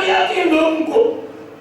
نہیں آتی ان لوگوں کو،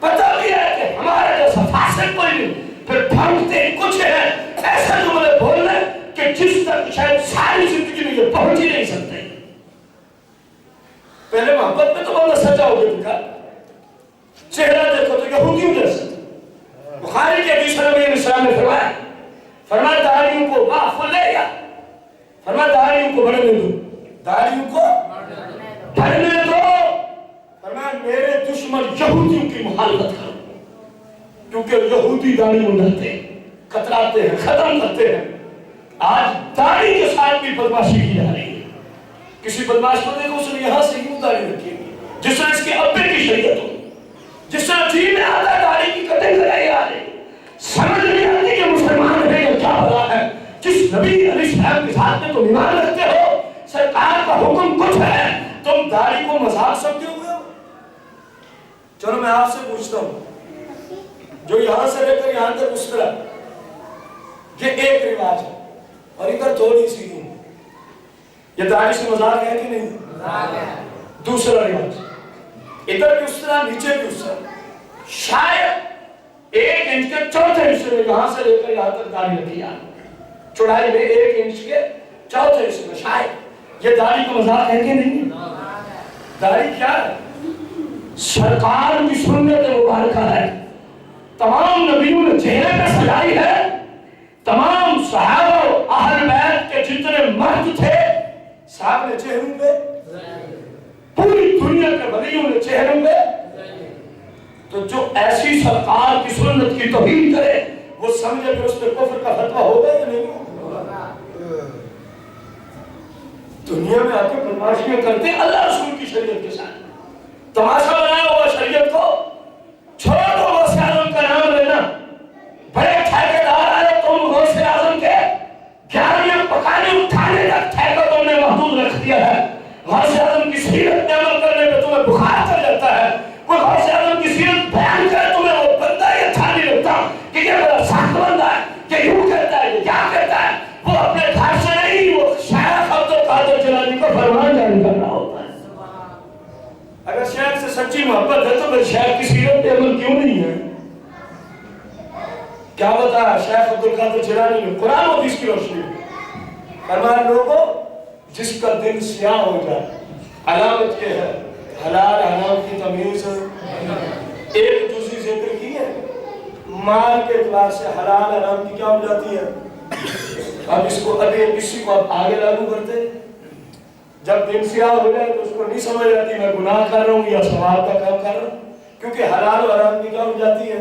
پتہ بھی ہے کہ ہمارا جیسا فاسق کوئی نہیں، پھر بھانگتے کچھ ہیں ایسا جملے بولنے کہ جس تک شاید ساری زندگی میں یہ پہنچ ہی نہیں سکتے۔ پہلے محبت میں تو بندہ سچا ہو گیا، چہرہ دیکھو تو یہودیوں جیسا۔ بخاری کے حدیث نبی علیہ السلام نے فرمایا داڑھیوں کو معاف لے گا، فرمایا داڑھیوں کو بڑھنے دو، داڑھیوں کو بڑھنے دو، فرمایا میرے دشمن یہودیوں کی مخالفت کرو، کیونکہ یہودی داڑھی منڈاتے ہیں، کتراتے ہیں، ختم کرتے ہیں۔ آج داڑھی کے ساتھ بھی بدماشی کی جا رہی ہے۔ کسی بدماش کو دیکھو اس نے یہاں سے یوں داڑھی رکھی ہے، جس طرح اس کے ابے کی شریعت ہو، جس طرح دین میں آتا ہے داڑھی کی کٹنگ کرائی آ رہی ہے۔ سمجھ نہیں آتی کہ مسلمان ہے یا کیا بلا ہے۔ جس نبی علیہ السلام کے ساتھ میں تم ایمان رکھتے ہو، سرکار کا حکم کچھ ہے، تم داڑھی کو مذاق سمجھے ہوئے ہو۔ چلو میں آپ سے پوچھتا ہوں، جو یہاں سے لے کر یہاں تک اس طرح، یہ ایک رواج ہے اور ادھر تھوڑی سی ہے، یہ داڑھی سے مذاق ہے کہ نہیں؟ دوسرا رواج، ادھر بھی اس طرح، نیچے بھی اس طرح، شاید 1 انچ کے چوتھے حصے میں یہاں سے لے کر یہاں تک داڑھی رکھی جائے، چوڑائی میں 1 انچ کے چوتھے حصے میں، شاید یہ داڑھی کا مذاق ہے کہ نہیں؟ داڑھی کیا ہے؟ سرکار کی سنت مبارکہ ہے، تمام نبیوں نے چہرے پہ سجائی ہے، تمام صحابہ و اہل بیت کے جتنے مرد تھے صاحب نے چہروں پہ، پوری دنیا کے ولیوں نے چہروں پہ، تو جو ایسی سرکار کی سنت کی توہین کرے وہ سمجھے کہ اس پہ کفر کا فتویٰ ہوگا یا نہیں ہوگا؟ دنیا میں آ کے بدماشیاں کرتے ہیں اللہ رسول کی شریعت کے ساتھ، تماشا بنایا ہوا شریعت کو، چھوڑ دو غوث اعظم کا نام لینا، بڑے ٹھیکیدار آئے تم غوث اعظم کے 11ویں پکانے اٹھانے تک ٹھیکہ تم نے محدود رکھ دیا ہے، غوث اعظم کی سیرت پہ عمل کرنے پہ تمہیں بخار چڑھ جاتا ہے، کوئی غوث اعظم کی سیرت بیان کرے تمہیں وہ بندہ ہی اچھا نہیں لگتا کہ یہ بڑا سخت بندہ ہے، یہ یوں کہتا ہے، یہ کیا کہتا ہے، وہ اپنے گھر سے نہیں، وہ شیخ عبد القادر جیلانی کا فرمان جاری کر رہا ہوتا ہے۔ اگر شیخ سے سچی محبت ہے تو پھر شیخ کی سیرت پہ عمل کیوں نہیں ہے؟ کیا بتا شیخ عبد القادر جیلانی نے قرآن و حدیث کی روشنی میں فرمایا، لوگوں جس کا دل سیاہ ہو جائے علامت یہ ہے حلال حرام کی تمیز، ایک دوسری ذکر کی ہے، مال کے اعتبار سے حلال حرام کی کیا ہو جاتی ہے؟ اب اس کو ابھی کسی کو آپ آگے لاگو کرتے، جب دل سیاہ ہو جائے تو اس کو نہیں سمجھ آتی میں گناہ کر رہا ہوں یا ثواب کا کام کر رہا ہوں، کیونکہ حلال و حرام کی کیا ہو جاتی ہے؟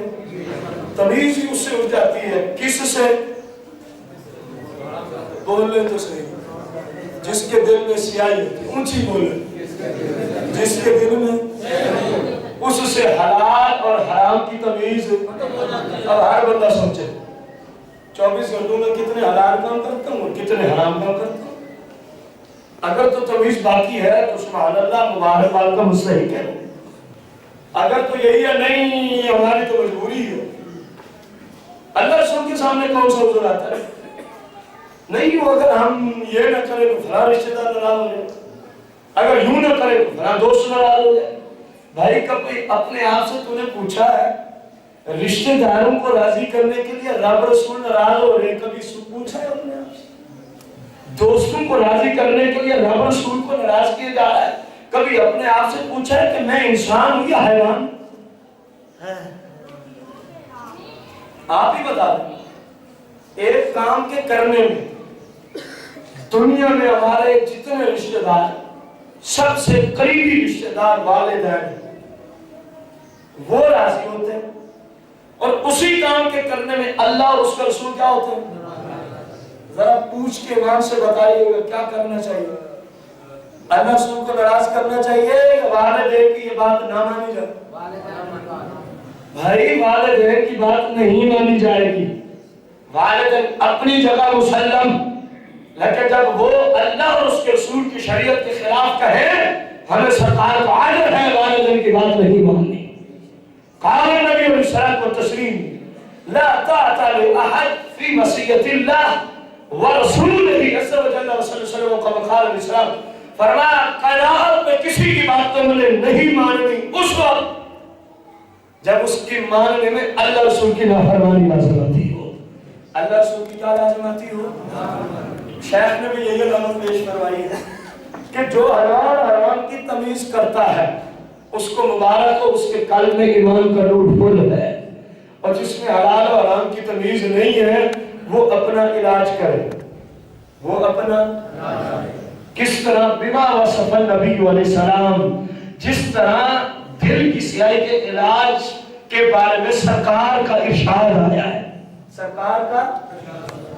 تمیز ہی اس سے ہو جاتی ہے۔ کس سے؟ بول لے تو صحیح، جس کے دل میں سیاہی ہوتی ہے، اونچی بولے، جس کے دل میں، اس سے حلال اور حرام کی تمیز اب ہر بندہ سمجھے۔ 24 گھنٹوں میں کتنے حلال کام کرتا ہوں اور کتنے حرام کام کرتا ہوں، اگر تو تمیز باقی ہے تو سبحان اللہ مبارک بات کا مستحق ہے، اگر تو یہی ہے نہیں ہماری تو مجبوری ہے۔ اللہ رسول کے سامنے کون سا حضور آتا ہے؟ نہیں وہ اگر ہم یہ نہ کریں تو فلاں رشتہ دار ناراض ہو جائے، اگر یوں نہ کریں تو فلاں دوست ناراض ہو جائے۔ بھائی کبھی اپنے آپ سے تو نے پوچھا ہے رشتہ داروں کو راضی کرنے کے لیے رب رسول ناراض ہو رہے، کبھی پوچھا ہے اپنے آپ سے؟ دوستوں کو راضی کرنے کے لیے رب رسول کو ناراض کیا جا رہا ہے، کبھی اپنے آپ سے پوچھا ہے کہ میں انسان ہوں یا حیوان؟ آپ ہی بتا دیں، ایک کام کے کرنے میں دنیا میں ہمارے جتنے رشتہ دار سب سے قریبی رشتہ دار والدین وہ راضی ہوتے ہیں، اور اسی کام کے کرنے میں اللہ اور اس کا رسول کیا ہوتے ہیں؟ ذرا پوچھ کے ایمان سے بتائیے گا کیا کرنا چاہیے؟ اللہ رسول کو ناراض کرنا چاہیے یا والدین کی یہ بات نہ مانی جائے؟ بھائی والدین کی بات نہیں مانی جائے گی، والدین اپنی جگہ مسلم، لیکن جب وہ اللہ اور اس کے رسول کی شریعت کے خلاف کہیں ہمیں سرکار کو عاجر ہے والدین کی بات نہیں ماننی۔ قال النبی علیہ الصلوۃ والتسلیم لا طاعۃ لأحد فی معصیۃ اللہ ورسولہ عز وجل صلی اللہ علیہ وسلم كما قال الاسلام فرمایا کائنات میں کسی کی بات تو مجھے نہیں ماننی اس وقت جب اس کی ماننے میں اللہ رسول کی نافرمانی لازم آتی ہو. اللہ رسول کی کیا لازم آتی ہو؟ شیخ نے بھی یہی علامت پیش فرمائی ہے کہ جو حلال حرام کی تمیز کرتا ہے اس کو مبارک ہو، اس کے قلب میں ایمان کا نور پھول ہے. اور جس میں حلال و حرام کی تمیز نہیں ہے وہ اپنا علاج کرے. وہ اپنا کس طرح بما وصف النبی علیہ السلام، جس طرح دل کی سیاہی کے علاج کے بارے میں سرکار کا ارشاد آیا ہے. سرکار کا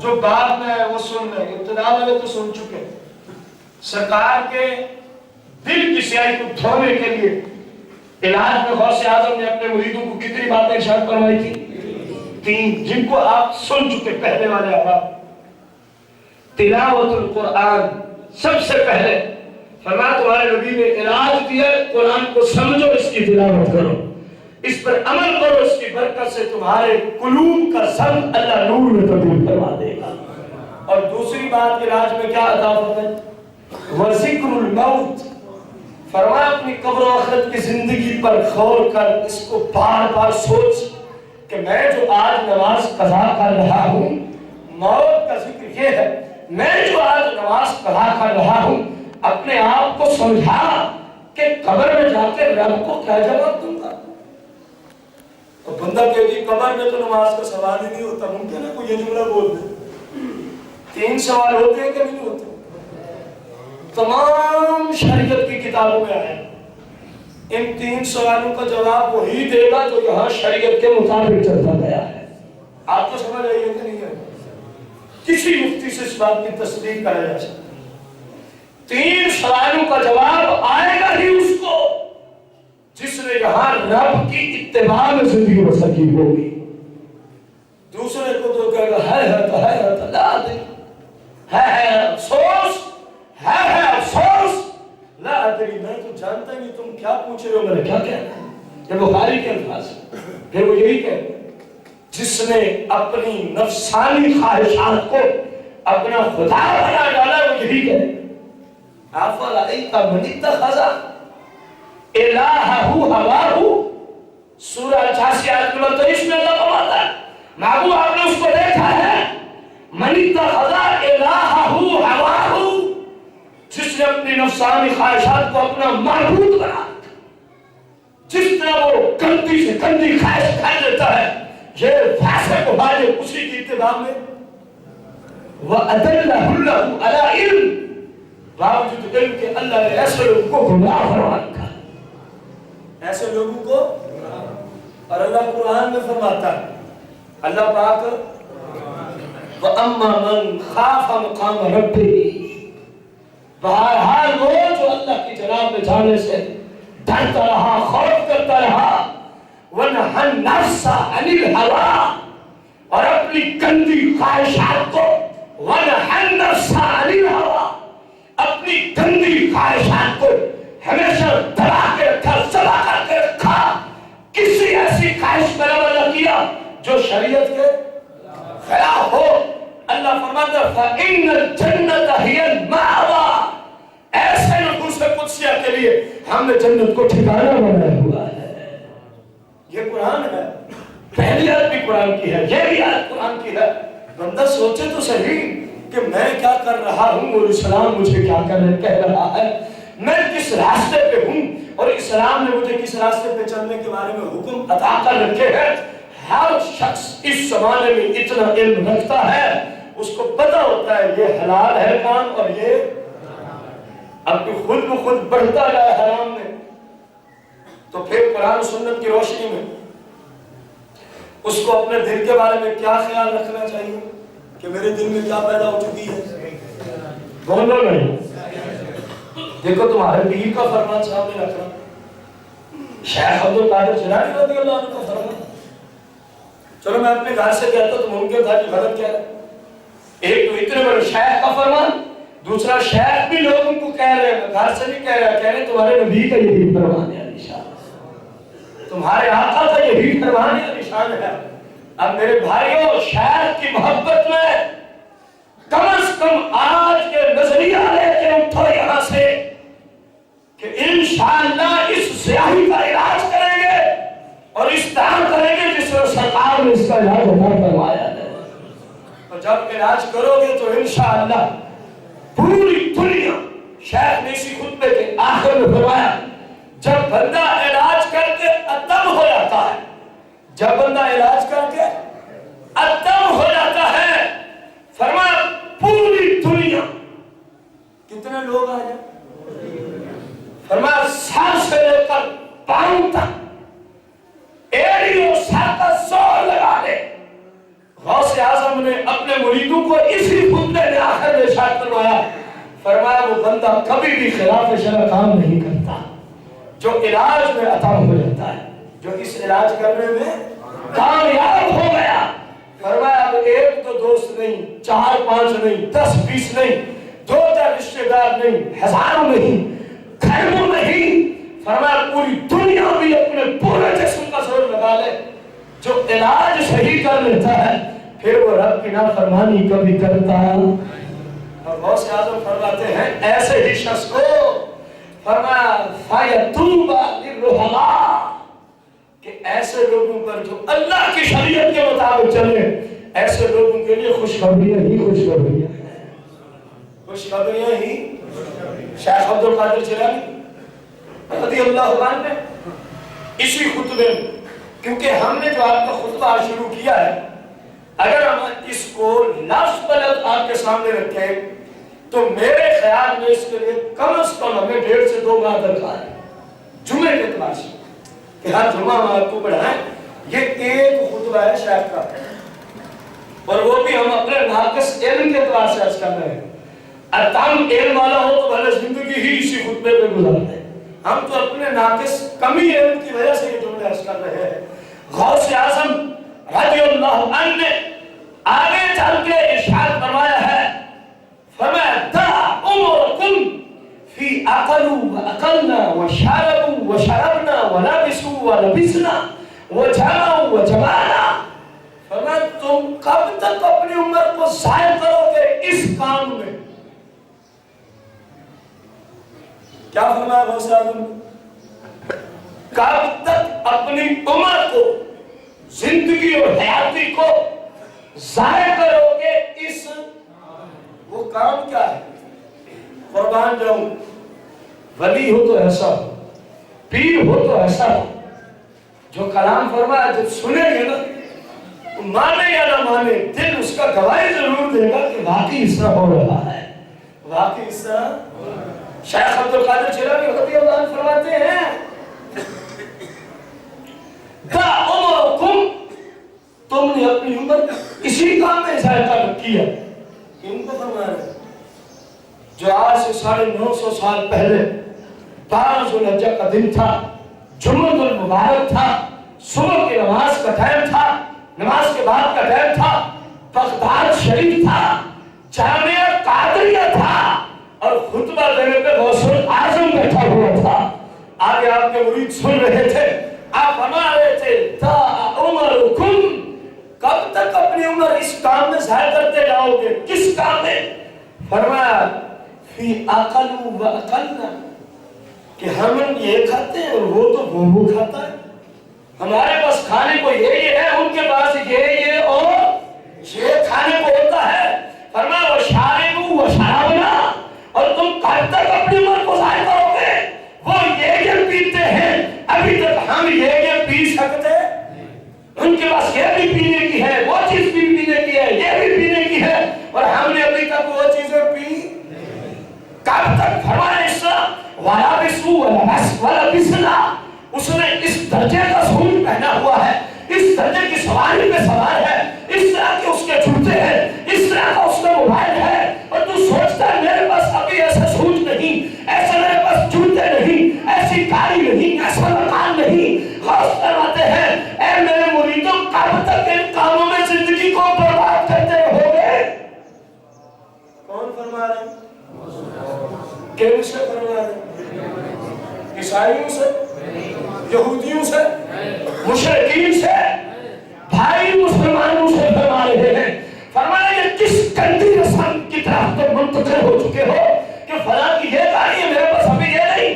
جو بات میں وہ سن رہے، ابتدا میں تو سن چکے. سرکار کے دل کی سیاہی کو دھونے کے لیے علاج میں غوث اعظم نے اپنے مریدوں کو کتنی باتیں ارشاد فرمائی تھی؟ 3، جن کو آپ سن چکے. پہلے والے آپ تلاوت القرآن، سب سے پہلے فرمایا تمہارے نبی نے علاج دیا قرآن کو سمجھو، اس کی تلاوت کرو، اس پر عمل کرو، اس کی برکت سے تمہارے قلوب کا زنگ اللہ نور میں تبدیل فرما دے گا. اور دوسری بات علاج میں کیا عطا فرمائے؟ وذکر الموت. فرمایا اپنی قبر و آخرت کی زندگی پر غور کر، اس کو بار بار سوچ کہ میں جو آج نماز قضا کر رہا ہوں، موت کا ذکر یہ ہے، میں جو آج نماز قضا کر رہا ہوں، اپنے آپ کو سمجھا کہ قبر میں جا کے رب کو کیا جواب دوں گا. تو بندہ کہتی قبر میں تو نماز کا سوال ہی نہیں ہوتا، ممکن ہے کوئی یہ جملہ بول دے. 3 سوال ہوتے ہیں کہ نہیں ہوتے؟ تمام شریعت کی کتابوں میں آئے. ان 3 سوالوں کا جواب وہی دے گا جو یہاں شریعت کے مطابق چلتا گیا ہے. آپ کو سمجھ آئی ہے کہ نہیں ہے؟ کسی مفتی سے اس بات کی تصدیق کرا جا سکتا. 3 سوالوں کا جواب آئے گا ہی اس کو جس نے یہاں رب کی اتباع میں زندگی بسر کی ہوگی. دوسرے کو تو کہے گا ہے لا ادری، ہے افسوس، ہے افسوس، لا ادری، میں تو جانتا ہی نہیں تم کیا پوچھ رہے ہو، میں نے کیا کہنا ہے. یہ بخاری کے الفاظ ہیں. پھر وہ یہی کہے جس نے اپنی نفسانی خواہشات کو اپنا خدا بنا ڈالا وہ یہی کہے افرأیت من اتخذ الہہ ہواہ. سورہ 88 آیت نمبر 23 میں اللہ فرماتا ہے محبوب آپ نے اس کو دیکھا ہے من اتخذ الہہ ہواہ، جس نے اپنی نفسانی خواہشات کو اپنا معبود بنا. جس طرح وہ گندی سے گندی خواہش کھا لیتا ہے، یہ فیصلے کو بھاجے اسی کی اتباع میں. وَأَدَلَّهُ اللَّهُ عَلَىٰ عِلْمٍ، باوجود علم کہ اللہ نے ایسے لوگوں کو گمراہ فرما رکھا، ایسے لوگوں کو. اور اللہ قرآن میں فرماتا ہے اللہ پاک وَأَمَّا مَنْ خَافَ مَقَامَ رَبِّهِ، بہرحال وہ جو اللہ کی جناب میں جانے سے ڈرتا رہا، خوف کرتا رہا، وَنَهَى النَّفْسَ عَنِ الْهَوَىٰ، اور اپنی گندی خواہشات کو وَنَهَى النَّفْسَ عَنِ الْهَوَىٰ، اپنی گندی خواہشات کو ہمیشہ دبا کے رکھا، سبا کر کے رکھا، کسی ایسی خواہش پر عمل نہ کیا جو شریعت کے خلاف ہو. اللہ فرماتا ہے فَإِنَّ الْجَنَّةَ هِيَ الْمَأْوَىٰ، ایسے نفوس قدسیہ کے لیے ہم نے جنت کو ٹھکانہ بنایا ہوا ہے. یہ قرآن ہے، پہلی آیت بھی قرآن کی ہے، یہ بھی آیت قرآن کی ہے. بندہ سوچے تو صحیح کہ میں کیا کر رہا ہوں اور اسلام مجھے کیا کہہ رہا ہے، میں کس راستے پہ ہوں اور اسلام نے مجھے کس راستے پہ چلنے کے بارے میں حکم عطا کر رکھے ہیں. ہر شخص اس زمانے میں اتنا علم رکھتا ہے، اس کو پتہ ہوتا ہے یہ حلال ہے کام اور یہ اب خود بخود بڑھتا جائے حرام میں. تو پھر قرآن و سنت کی روشنی میں اس کو اپنے دل کے بارے میں کیا خیال رکھنا چاہیے کہ میرے دل میں کیا پیدا ہو چکی ہے. بولو نہیں، دیکھو تمہارے پیر کا فرمان سامنے رکھنا، شیخ عبد القادر جیلانی رضی اللہ عنہ کا فرمان. چلو میں اپنے گھر سے کہتا تو ممکن تھا کہ غلط کہہ رہا. ایک تو اتنے بڑے شیخ کا فرمان، دوسرا شیخ بھی لوگوں کو کہہ رہے ہیں، گھر سے نہیں کہہ رہا، کہہ رہے تمہارے نبی کا یہی فرمان ہے نشان، تمہارے آقا کا یہی فرمان ہے نشان ہے. اب میرے بھائیوں، شیخ کی محبت میں کم از کم آج کے نظریہ لے کے اٹھو یہاں سے انشاءاللہ اس سیاہی کا علاج کریں گے اور اس طرح کریں گے جس طرح سرکار نے اس کا علاج عطا فرمایا ہے. اور جب علاج کرو گے تو انشاءاللہ پوری دنیا، شیخ نے اسی خطبے کے آخر میں فرمایا جب بندہ علاج کر کے ختم ہو جاتا ہے، جب بندہ علاج کر کے ختم ہو جاتا ہے، فرمایا پوری دنیا کتنے لوگ آ جائیں، فرمایا سر سے لے کر پاؤں تک ایڑی اور سر کا زور لگا دے. غوث اعظم نے اپنے مریدوں کو اسی خطبے میں آخر میں ارشاد فرمایا، فرمایا وہ بندہ کبھی بھی خلاف شرع کام نہیں کرتا جو علاج میں عطا ہو جاتا ہے، جو اس علاج کرنے میں کامیاب ہو گیا. فرمایا اب ایک تو دوست نہیں، 4-5 نہیں، 10-20 نہیں، 2-4 رشتے دار نہیں، ہزاروں نہیں، گھروں نہیں، فرمایا پوری دنیا بھی اپنے پورے جسم کا زور لگا لے، جو علاج صحیح کر لیتا ہے پھر وہ رب کی نافرمانی کبھی کرتا. اور غوث اعظم فرماتے ہیں ایسے ہی شخص کو فرمایا فَيَتُوبَ لِلرُّحَمَاء، کہ ایسے لوگوں پر جو اللہ کی شریعت کے مطابق چلے، ایسے لوگوں کے لیے خوشخبریاں ہی خوشخبریاں ہیں، خوشخبریاں ہی. شیخ عبد القادر جیلانی رضی اللہ عنہ نے اسی خطبے میں، کیونکہ ہم نے جو آپ کا خطبہ شروع کیا ہے، اگر ہم اس کو لفظ بلد آپ کے سامنے رکھیں تو میرے خیال میں اس کے لیے کم از کم ہمیں 1.5 سے 2 ماہ درکار ہے جمعے کے اعتبار سے کہ ہر جمعہ ہم آپ کو پڑھائیں. یہ ایک خطبہ ہے شیخ کا، اور وہ بھی ہم اپنے ناقص علم کے اعتبار سے عرض کر رہے ہیں. تم علم والا ہو تو بھلے زندگی ہی اسی خطبے پہ گزارتے ہیں، ہم تو اپنے ناقص کمی علم کی وجہ سے یہ جملے عرض کر رہے ہیں. غوث اعظم رضی اللہ عنہ نے آگے چل کے ارشاد فرمایا ہے، فرمایا دع عمرکم فی اکلوا واکلنا وشربوا وشربنا ولبسوا ولبسنا وجمعوا وجمعنا. فرمایا تم کب تک اپنی عمر کو ضائع کرو گے اس کام میں؟ کیا فرمایا غوث اعظم؟ کب تک اپنی عمر کو، زندگی اور حیاتی کو ضائع کرو گے اس، وہ کام کیا ہے؟ قربان جاؤں، ولی ہو تو ایسا ہو، پیر ہو تو ایسا ہو، جو کلام فرمایا جب سنیں گے نا، مانے یا نہ مانے، دل اس کا گواہی ضرور دے گا کہ واقعی اس طرح ہو رہا ہے، واقعی اس طرح. شیخ عبد القادر جیلانی رضی اللہ عنہ فرماتے ہیں دع عمرکم، تم نے اپنی عمر اسی کام میں ضائع کیا. کیوں کو فرما رہے جو آج سے 950 سال پہلے 12 ذوالحجہ کا دن تھا، جمعہ المبارک تھا، صبح کی نماز کا ٹائم تھا، نماز کے بعد کا ٹائم تھا، بغداد شریف تھا، جامعہ قادریہ تھا، اور خطبہ دینے پہ غوث اعظم بیٹھا ہوا تھا. آگے آپ کے مرید سن رہے تھے، آپ فرما رہے تھے دع عمرکم، کب تک اپنی عمر اس کام میں ضائع کرتے جاؤ گے؟ کس کام میں؟ فرمایا فی اکلوا واکلنا، کہ ہم یہ کھاتے ہیں اور وہ تو وہ کھاتا ہے. ہمارے پاس کھانے کو یہ ہے، ان کے پاس یہ اور یہ کھانے کو ہوتا ہے. فرمایا وشاربوا وشربنا، اور تم کب تک اپنی عمر کو ضائع کرو گے؟ وہ یہ پیتے ہیں، ابھی تک ہم یہ پی سکتے، ان کے پاس یہ بھی پینے کی ہے، وہ چیز بھی پینے کی ہے، یہ بھی پینے کی ہے، اور ہم نے ابھی تک وہ چیزیں پی کب تک؟ فرمایا اس وَلَبِسُوا وَلَبِسْنَا، اس نے اس درجے کا سوٹ پہنا ہوا ہے، اس درجے کی سواری پہ سوار ہے، اس طرح کے اس کے جوتے ہیں، اس طرح کا اس کا موبائل ہے، اور تو سوچتا ہے میرے پاس ابھی ایسا سوٹ نہیں، ایسا میرے پاس جوتے نہیں، ایسی گاڑی نہیں، ایسا مکان نہیں. غوث فرماتے ہیں اے میرے مریدوں، کب تک ان کاموں میں زندگی کو برباد کرتے رہو گے؟ کون فرما رہے ہیں؟ کن سے فرما رہے ہیں؟ عیسائیوں سے، یہودیوں سے، مشرکین سے، بھائی مسلمانوں سے فرما رہے ہیں. فرمایا یہ کس گندی رسم کی طرف تم منتقل ہو چکے ہو کہ فلاں کی یہ گاڑی ہے، میرے پاس ابھی یہ نہیں،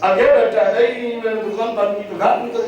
آگے بیٹھا نہیں میں نے دکان بند کی تو گھر نکل